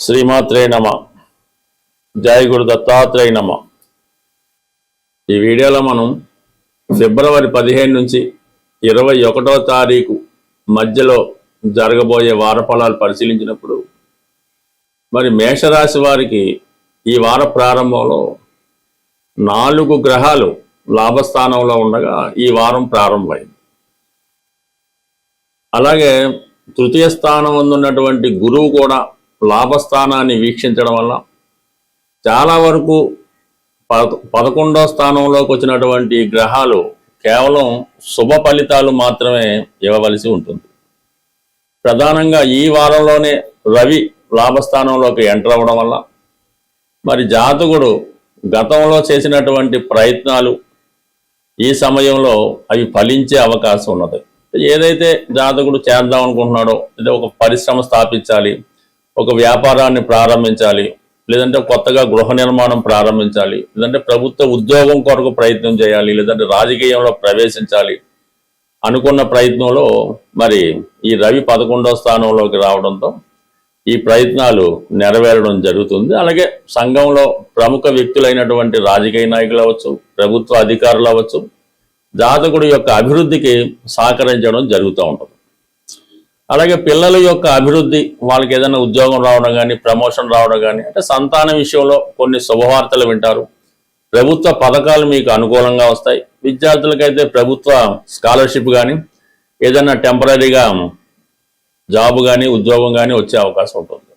శ్రీమాత్రే నమ. జై గురు దత్తాత్రేయ నమ. ఈ వీడియోలో మనం ఫిబ్రవరి 15 నుంచి 21వ తారీఖు మధ్యలో జరగబోయే వార ఫలాలు పరిశీలించినప్పుడు మరి మేషరాశి వారికి ఈ వార ప్రారంభంలో 4 గ్రహాలు లాభస్థానంలో ఉండగా ఈ వారం ప్రారంభమైంది. అలాగే తృతీయ స్థానం ఉన్నటువంటి గురువు కూడా లాభస్థానాన్ని వీక్షించడం వల్ల చాలా వరకు 11వ స్థానంలోకి వచ్చినటువంటి గ్రహాలు కేవలం శుభ ఫలితాలు మాత్రమే ఇవ్వవలసి ఉంటుంది. ప్రధానంగా ఈ వారంలోనే రవి లాభస్థానంలోకి ఎంటర్ అవ్వడం వల్ల మరి జాతకుడు గతంలో చేసినటువంటి ప్రయత్నాలు ఈ సమయంలో అవి ఫలించే అవకాశం ఉన్నది. ఏదైతే జాతకుడు చేద్దాం అనుకుంటున్నాడో, లేదా ఒక పరిశ్రమ స్థాపించాలి, ఒక వ్యాపారాన్ని ప్రారంభించాలి, లేదంటే కొత్తగా గృహ నిర్మాణం ప్రారంభించాలి, లేదంటే ప్రభుత్వ ఉద్యోగం కొరకు ప్రయత్నం చేయాలి, లేదంటే రాజకీయంలో ప్రవేశించాలి అనుకున్న ప్రయత్నంలో మరి ఈ రవి 11వ స్థానంలోకి రావడంతో ఈ ప్రయత్నాలు నెరవేరడం జరుగుతుంది. అలాగే సంఘంలో ప్రముఖ వ్యక్తులైనటువంటి రాజకీయ నాయకులు అవ్వచ్చు, ప్రభుత్వ అధికారులు అవ్వచ్చు, జాతకుడి యొక్క అభివృద్ధికి సహకరించడం జరుగుతూ ఉంటుంది. అలాగే పిల్లల యొక్క అభివృద్ధి, వాళ్ళకి ఏదైనా ఉద్యోగం రావడం కానీ, ప్రమోషన్ రావడం కానీ, అంటే సంతాన విషయంలో కొన్ని శుభవార్తలు వింటారు. ప్రభుత్వ పథకాలు మీకు అనుకూలంగా వస్తాయి. విద్యార్థులకైతే ప్రభుత్వ స్కాలర్షిప్ కానీ, ఏదైనా టెంపరీగా జాబ్ కానీ, ఉద్యోగం కానీ వచ్చే అవకాశం ఉంటుంది.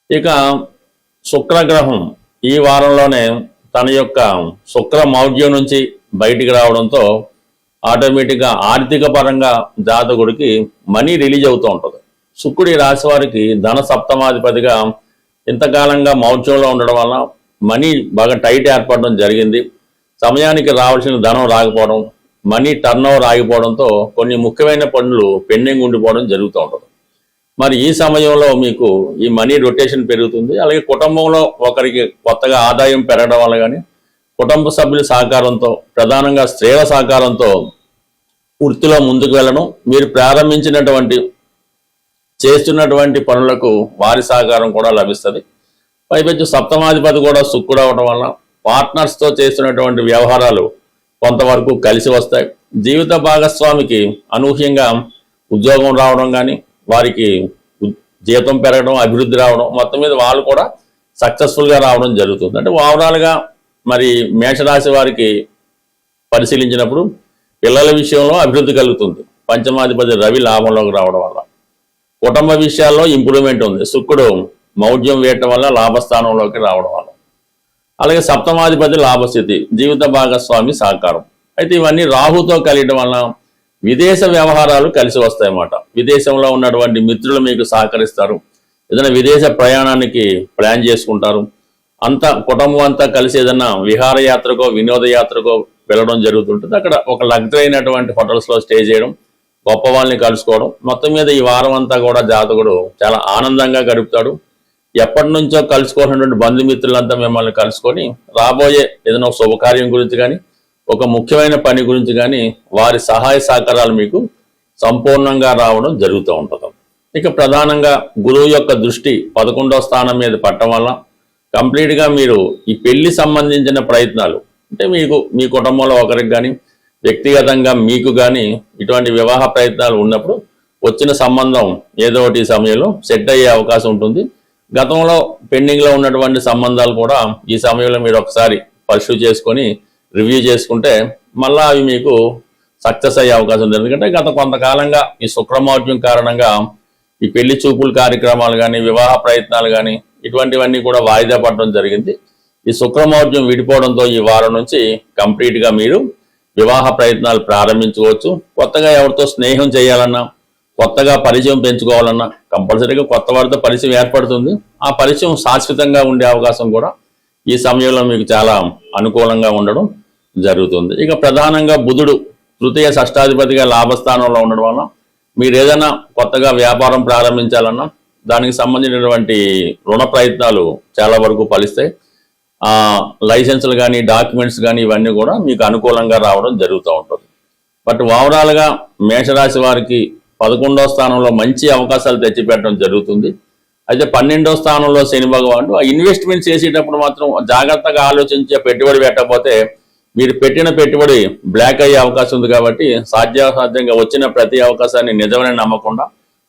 ఇక శుక్రగ్రహం ఈ వారంలోనే తన యొక్క శుక్ర మౌఢ్యం నుంచి బయటికి రావడంతో ఆటోమేటిక్గా ఆర్థిక పరంగా జాతకుడికి మనీ రిలీజ్ అవుతూ ఉంటుంది. శుక్రుడి రాశి వారికి ధన సప్తమాధిపతిగా ఇంతకాలంగా మౌఢ్యంలో ఉండడం వల్ల మనీ బాగా టైట్ ఏర్పడడం జరిగింది. సమయానికి రావాల్సిన ధనం రాకపోవడం, మనీ టర్న్ ఓవర్ ఆగిపోవడంతో కొన్ని ముఖ్యమైన పనులు పెండింగ్ ఉండిపోవడం జరుగుతూ ఉంటుంది. మరి ఈ సమయంలో మీకు ఈ మనీ రొటేషన్ పెరుగుతుంది. అలాగే కుటుంబంలో ఒకరికి కొత్తగా ఆదాయం పెరగడం వల్ల కానీ, కుటుంబ సభ్యుల సహకారంతో, ప్రధానంగా స్త్రీల సహకారంతో వృత్తిలో ముందుకు వెళ్ళడం, మీరు ప్రారంభించినటువంటి చేస్తున్నటువంటి పనులకు వారి సహకారం కూడా లభిస్తుంది. పైపెచ్చు సప్తమాధిపతి కూడా శుక్రుడు అవడం వల్ల పార్ట్నర్స్తో చేస్తున్నటువంటి వ్యవహారాలు కొంతవరకు కలిసి వస్తాయి. జీవిత భాగస్వామికి అనూహ్యంగా ఉద్యోగం రావడం కానీ, వారికి జీతం పెరగడం, అభివృద్ధి రావడం, మొత్తం మీద వాళ్ళు కూడా సక్సెస్ఫుల్గా రావడం జరుగుతుంది. అంటే ఓవరాల్గా మరి మేషరాశి వారికి పరిశీలించినప్పుడు పిల్లల విషయంలో అభివృద్ధి కలుగుతుంది. పంచమాధిపతి రవి లాభంలోకి రావడం వల్ల కుటుంబ విషయాల్లో ఇంప్రూవ్మెంట్ ఉంది. శుక్రుడు మౌఢ్యం వేయటం వల్ల లాభస్థానంలోకి రావడం వల్ల, అలాగే సప్తమాధిపతి లాభస్థితి, జీవిత భాగస్వామి సహకారం. అయితే ఇవన్నీ రాహుతో కలియడం వల్ల విదేశ వ్యవహారాలు కలిసి వస్తాయన్నమాట. విదేశంలో ఉన్నటువంటి మిత్రులు మీకు సహకరిస్తారు. ఏదైనా విదేశ ప్రయాణానికి ప్లాన్ చేసుకుంటారు. అంతా కుటుంబం అంతా కలిసి ఏదైనా విహారయాత్రకో వినోదయాత్రకో వెళ్ళడం జరుగుతుంటుంది. అక్కడ ఒక లగ్జరీ అయినటువంటి హోటల్స్లో స్టే చేయడం, గొప్ప వాళ్ళని కలుసుకోవడం, మొత్తం మీద ఈ వారం అంతా కూడా జాతకుడు చాలా ఆనందంగా గడుపుతాడు. ఎప్పటి నుంచో కలుసుకోవాల్సినటువంటి బంధుమిత్రులంతా మిమ్మల్ని కలుసుకొని రాబోయే ఏదైనా ఒక శుభకార్యం గురించి కానీ, ఒక ముఖ్యమైన పని గురించి కానీ వారి సహాయ సహకారాలు మీకు సంపూర్ణంగా రావడం జరుగుతూ ఉంటుంది. ఇక ప్రధానంగా గురువు యొక్క దృష్టి 11వ స్థానం మీద పట్టడం వల్ల కంప్లీట్గా మీరు ఈ పెళ్లి సంబంధించిన ప్రయత్నాలు, అంటే మీకు మీ కుటుంబంలో ఒకరికి కానీ, వ్యక్తిగతంగా మీకు కానీ ఇటువంటి వివాహ ప్రయత్నాలు ఉన్నప్పుడు వచ్చిన సంబంధం ఏదో ఒకటి సమయంలో సెట్ అయ్యే అవకాశం ఉంటుంది. గతంలో పెండింగ్లో ఉన్నటువంటి సంబంధాలు కూడా ఈ సమయంలో మీరు ఒకసారి పర్సూ చేసుకొని రివ్యూ చేసుకుంటే మళ్ళీ అవి మీకు సక్సెస్ అయ్యే అవకాశం ఉంది. ఎందుకంటే గత కొంతకాలంగా ఈ శుక్రమౌఢ్యం కారణంగా ఈ పెళ్లి చూపుల కార్యక్రమాలు కానీ, వివాహ ప్రయత్నాలు కానీ ఇటువంటివన్నీ కూడా వాయిదా పడడం జరిగింది. ఈ శుక్రమౌఢ్యం విడిపోవడంతో ఈ వారం నుంచి కంప్లీట్గా మీరు వివాహ ప్రయత్నాలు ప్రారంభించుకోవచ్చు. కొత్తగా ఎవరితో స్నేహం చేయాలన్నా, కొత్తగా పరిచయం పెంచుకోవాలన్నా కంపల్సరీగా కొత్త వారితో పరిచయం ఏర్పడుతుంది. ఆ పరిచయం శాశ్వతంగా ఉండే అవకాశం కూడా ఈ సమయంలో మీకు చాలా అనుకూలంగా ఉండడం జరుగుతుంది. ఇక ప్రధానంగా బుధుడు తృతీయ షష్టాధిపతిగా లాభస్థానంలో ఉండడం వల్ల మీరు ఏదైనా కొత్తగా వ్యాపారం ప్రారంభించాలన్నా దానికి సంబంధించినటువంటి రుణ ప్రయత్నాలు చాలా వరకు ఫలిస్తాయి. లైసెన్సులు కానీ, డాక్యుమెంట్స్ కానీ ఇవన్నీ కూడా మీకు అనుకూలంగా రావడం జరుగుతూ ఉంటుంది. బట్ ఓవరాల్గా మేషరాశి వారికి 11వ స్థానంలో మంచి అవకాశాలు తెచ్చిపెట్టడం జరుగుతుంది. అయితే 12వ స్థానంలో శని భగవానుడు ఆ ఇన్వెస్ట్మెంట్ చేసేటప్పుడు మాత్రం జాగ్రత్తగా ఆలోచించి పెట్టుబడి పెట్టకపోతే మీరు పెట్టిన పెట్టుబడి బ్లాక్ అయ్యే అవకాశం ఉంది. కాబట్టి సాధ్యాసాధ్యంగా వచ్చిన ప్రతి అవకాశాన్ని నిజమని నమ్మకుండా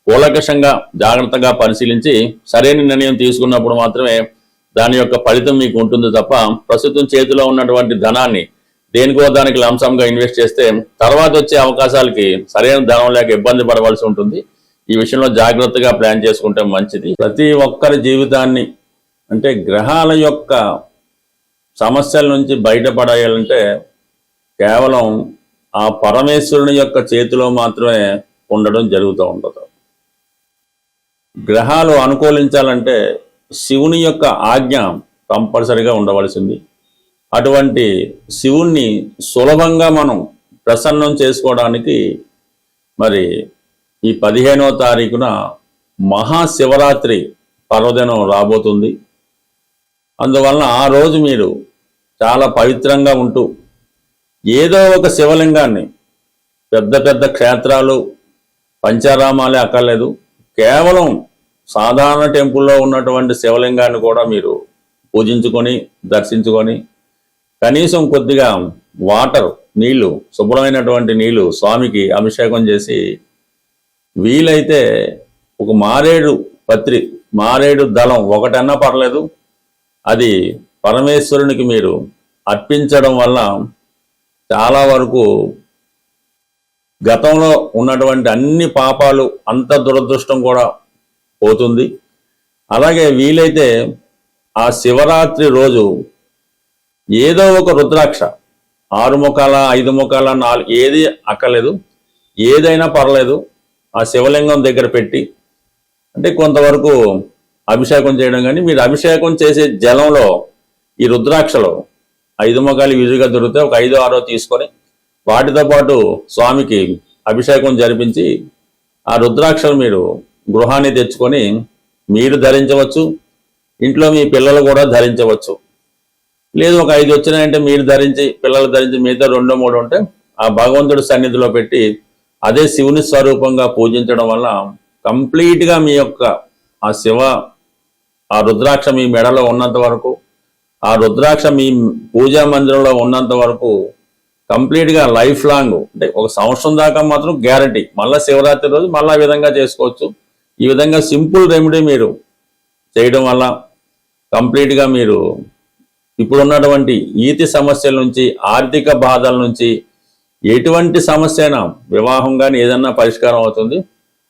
కూలంకషంగా జాగ్రత్తగా పరిశీలించి సరైన నిర్ణయం తీసుకున్నప్పుడు మాత్రమే దాని యొక్క ఫలితం మీకు ఉంటుంది తప్ప ప్రస్తుతం చేతిలో ఉన్నటువంటి ధనాన్ని దేనికో దానికి లంసంగా ఇన్వెస్ట్ చేస్తే తర్వాత వచ్చే అవకాశాలకి సరైన ధనం లేక ఇబ్బంది పడవలసి ఉంటుంది. ఈ విషయంలో జాగ్రత్తగా ప్లాన్ చేసుకుంటే మంచిది. ప్రతి ఒక్కరి జీవితాన్ని అంటే గ్రహాల యొక్క సమస్యల నుంచి బయటపడాలంటే కేవలం ఆ పరమేశ్వరుని యొక్క చేతిలో మాత్రమే ఉండడం జరుగుతూ ఉంటుంది. గ్రహాలు అనుకూలించాలంటే శివుని యొక్క ఆజ్ఞ కంపల్సరిగా ఉండవలసింది. అటువంటి శివుణ్ణి సులభంగా మనం ప్రసన్నం చేసుకోవడానికి మరి ఈ 15వ తారీఖున మహాశివరాత్రి పర్వదినం రాబోతుంది. అందువలన ఆ రోజు మీరు చాలా పవిత్రంగా ఉంటూ ఏదో ఒక శివలింగాన్ని, పెద్ద పెద్ద క్షేత్రాలు పంచారామాలే అక్కర్లేదు, కేవలం సాధారణ టెంపుల్లో ఉన్నటువంటి శివలింగాన్ని కూడా మీరు పూజించుకొని దర్శించుకొని కనీసం కొద్దిగా వాటర్ నీళ్లు, శుభ్రమైనటువంటి నీళ్లు స్వామికి అభిషేకం చేసి వీలైతే ఒక మారేడు పత్రి, మారేడు దళం ఒకటన్నా పర్లేదు, అది పరమేశ్వరునికి మీరు అర్పించడం వల్ల చాలా వరకు గతంలో ఉన్నటువంటి అన్ని పాపాలు, అంత దురదృష్టం కూడా పోతుంది. అలాగే వీలైతే ఆ శివరాత్రి రోజు ఏదో ఒక రుద్రాక్ష 6 ముఖాల 5 ముఖాల 4 ఏది అక్కర్లేదు, ఏదైనా పర్లేదు, ఆ శివలింగం దగ్గర పెట్టి అంటే కొంతవరకు అభిషేకం చేయడం. కానీ మీరు అభిషేకం చేసే జలంలో ఈ రుద్రాక్షలో 5 ముఖాలు ఈజీగా దొరికితే ఒక 5, 6 తీసుకొని వాటితో పాటు స్వామికి అభిషేకం జరిపించి ఆ రుద్రాక్షలు మీరు గృహాన్ని తెచ్చుకొని మీరు ధరించవచ్చు, ఇంట్లో మీ పిల్లలు కూడా ధరించవచ్చు. లేదు ఒక 5 వచ్చినాయంటే మీరు ధరించి పిల్లలు ధరించి మిగతా 2, 3 ఉంటే ఆ భగవంతుడి సన్నిధిలో పెట్టి అదే శివుని స్వరూపంగా పూజించడం వల్ల కంప్లీట్గా మీ యొక్క ఆ రుద్రాక్ష మీ మెడలో ఉన్నంత వరకు, ఆ రుద్రాక్ష మీ పూజా మందిరంలో ఉన్నంత వరకు కంప్లీట్గా లైఫ్ లాంగ్ అంటే 1 సంవత్సరం దాకా మాత్రం గ్యారంటీ. మళ్ళీ శివరాత్రి రోజు మళ్ళీ ఆ విధంగా చేసుకోవచ్చు. ఈ విధంగా సింపుల్ రెమెడీ మీరు చేయడం వల్ల కంప్లీట్గా మీరు ఇప్పుడున్నటువంటి ఈతి సమస్యల నుంచి, ఆర్థిక బాధల నుంచి, ఎటువంటి సమస్య అయినా వివాహం కానీ ఏదన్నా పరిష్కారం అవుతుంది.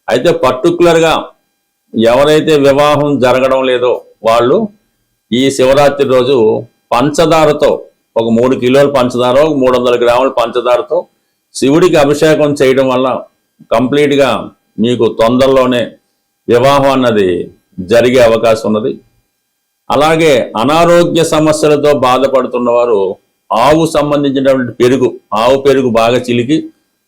అయితే పర్టికులర్గా ఎవరైతే వివాహం జరగడం లేదో వాళ్ళు ఈ శివరాత్రి రోజు పంచదారతో ఒక 3 కిలోల పంచదార, 300 గ్రాముల పంచదారతో శివుడికి అభిషేకం చేయడం వల్ల కంప్లీట్గా మీకు తొందరలోనే వివాహం అన్నది జరిగే అవకాశం ఉన్నది. అలాగే అనారోగ్య సమస్యలతో బాధపడుతున్న వారు ఆవు సంబంధించినటువంటి పెరుగు, ఆవు పెరుగు బాగా చిలికి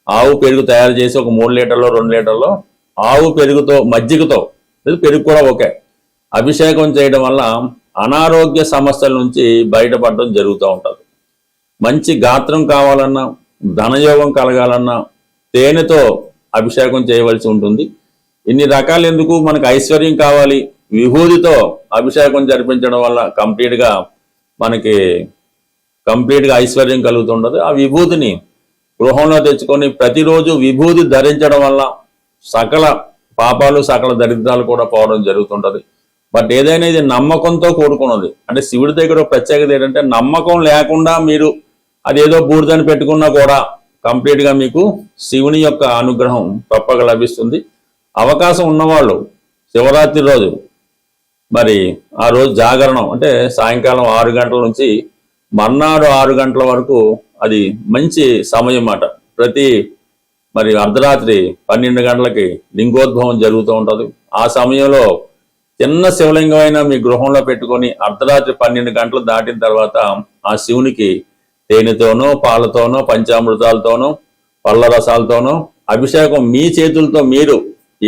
ఆవు పెరుగు తయారు చేసి ఒక 3 లీటర్లో 2 లీటర్లో ఆవు పెరుగుతో మజ్జిగతో పెరుగు కూడా ఓకే అభిషేకం చేయడం వల్ల అనారోగ్య సమస్యల నుంచి బయటపడడం జరుగుతూ ఉంటుంది. మంచి గాత్రం కావాలన్నా, ధనయోగం కలగాలన్నా తేనెతో అభిషేకం చేయవలసి ఉంటుంది. ఇన్ని రకాలు ఎందుకు, మనకు ఐశ్వర్యం కావాలి, విభూతితో అభిషేకం జరిపించడం వల్ల మనకి కంప్లీట్గా ఐశ్వర్యం కలుగుతుండదు. ఆ విభూతిని గృహంలో తెచ్చుకొని ప్రతిరోజు విభూతి ధరించడం వల్ల సకల పాపాలు, సకల దరిద్రాలు కూడా పోవడం జరుగుతుంటది. బట్ ఏదైనా ఇది నమ్మకంతో కూడుకున్నది. అంటే శివుడి దగ్గర ప్రత్యేకత ఏంటంటే నమ్మకం లేకుండా మీరు అదేదో బూడిదని పెట్టుకున్నా కూడా కంప్లీట్గా మీకు శివుని యొక్క అనుగ్రహం తప్పక లభిస్తుంది. అవకాశం ఉన్నవాళ్ళు శివరాత్రి రోజు మరి ఆ రోజు జాగరణం అంటే సాయంకాలం 6 గంటల నుంచి మర్నాడు 6 గంటల వరకు అది మంచి సమయం అన్నమాట. ప్రతి మరి అర్ధరాత్రి 12 గంటలకి లింగోద్భవం జరుగుతూ ఉంటుంది. ఆ సమయంలో చిన్న శివలింగం అయినా మీ గృహంలో పెట్టుకొని అర్ధరాత్రి 12 గంటలు దాటిన తర్వాత ఆ శివునికి తేనెతోనో, పాలతోనో, పంచామృతాలతోనో, పళ్ళ రసాలతోనో అభిషేకం మీ చేతులతో మీరు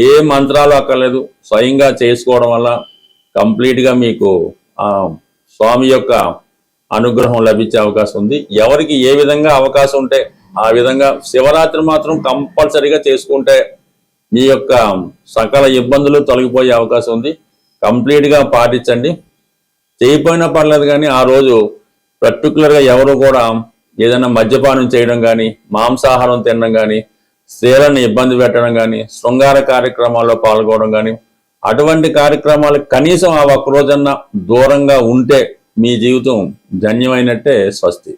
ఏ మంత్రాలు అక్కర్లేదు స్వయంగా చేసుకోవడం వల్ల కంప్లీట్గా మీకు ఆ స్వామి యొక్క అనుగ్రహం లభించే అవకాశం ఉంది. ఎవరికి ఏ విధంగా అవకాశం ఉంటే ఆ విధంగా శివరాత్రి మాత్రం కంపల్సరీగా చేసుకుంటే మీ యొక్క సకల ఇబ్బందులు తొలగిపోయే అవకాశం ఉంది. కంప్లీట్గా పాటించండి. చేయకపోయినా పర్లేదు, కానీ ఆ రోజు పర్టికులర్గా ఎవరు కూడా ఏదైనా మద్యపానం చేయడం కానీ, మాంసాహారం తినడం కానీ, స్త్రీలను ఇబ్బంది పెట్టడం కానీ, శృంగార కార్యక్రమాల్లో పాల్గొనడం కానీ, అటువంటి కార్యక్రమాలకు కనీసం ఆ ఒక్క రోజన్నా దూరంగా ఉంటే మీ జీవితం ధన్యమైనట్టే. స్వస్తి.